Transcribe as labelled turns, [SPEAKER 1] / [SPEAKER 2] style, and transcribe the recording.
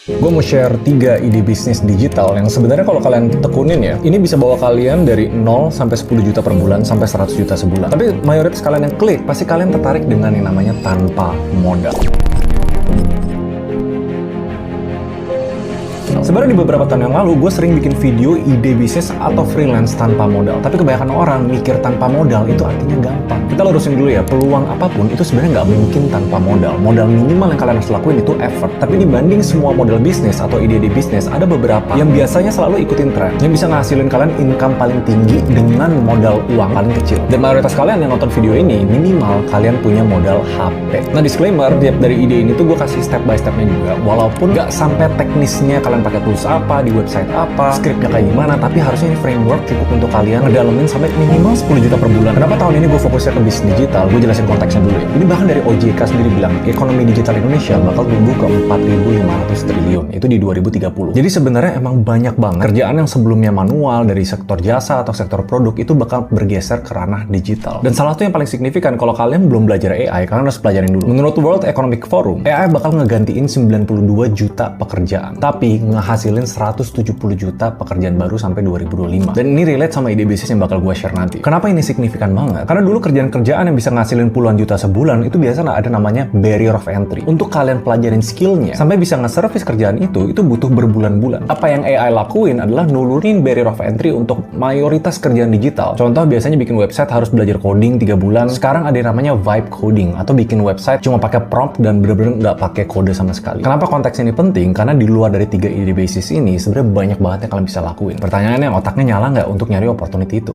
[SPEAKER 1] Gue mau share 3 ide bisnis digital yang sebenarnya kalau kalian tekunin ya, ini bisa bawa kalian dari 0 sampai 10 juta per bulan sampai 100 juta sebulan. Tapi mayoritas kalian yang klik, pasti kalian tertarik dengan yang namanya tanpa modal. Sebenarnya di beberapa tahun yang lalu, gue sering bikin video ide bisnis atau freelance tanpa modal. Tapi kebanyakan orang mikir tanpa modal itu artinya gampang. Kita lurusin dulu ya, peluang apapun itu sebenarnya nggak mungkin tanpa modal. Modal minimal yang kalian harus lakuin itu effort. Tapi dibanding semua model bisnis atau ide-ide bisnis, ada beberapa yang biasanya selalu ikutin tren. Yang bisa ngasilin kalian income paling tinggi dengan modal uang paling kecil. Dan mayoritas kalian yang nonton video ini, minimal kalian punya modal HP. Nah, disclaimer, tiap dari ide ini tuh gue kasih step by stepnya juga. Walaupun nggak sampai teknisnya kalian pakai tools apa, di website apa, scriptnya kayak gimana, tapi harusnya ini framework cukup untuk kalian ngedalamin sampai minimal 10 juta per bulan. Kenapa tahun ini gue fokusnya ke bisnis digital? Gue jelasin konteksnya dulu ya. Ini bahkan dari OJK sendiri bilang, ekonomi digital Indonesia bakal tumbuh ke 4.500 triliun. Itu di 2030. Jadi sebenarnya emang banyak banget kerjaan yang sebelumnya manual dari sektor jasa atau sektor produk itu bakal bergeser ke ranah digital. Dan salah satu yang paling signifikan kalau kalian belum belajar AI, kalian harus pelajarin dulu. Menurut World Economic Forum, AI bakal ngegantiin 92 juta pekerjaan. Tapi ngehasilin 170 juta pekerjaan baru sampai 2025. Dan ini relate sama ide bisnis yang bakal gue share nanti. Kenapa ini signifikan banget? Karena dulu kerjaan-kerjaan yang bisa ngasilin puluhan juta sebulan itu biasa ada namanya barrier of entry. Untuk kalian pelajarin skillnya sampai bisa nge-service kerjaan itu butuh berbulan-bulan. Apa yang AI lakuin adalah nurunin barrier of entry untuk mayoritas kerjaan digital. Contoh biasanya bikin website harus belajar coding 3 bulan. Sekarang ada yang namanya vibe coding atau bikin website cuma pakai prompt dan bener-bener nggak pakai kode sama sekali. Kenapa konteks ini penting? Karena di luar dari 3 ide bisnis ini sebenarnya banyak banget yang kalian bisa lakuin. Pertanyaannya, otaknya nyala nggak untuk nyari opportunity itu?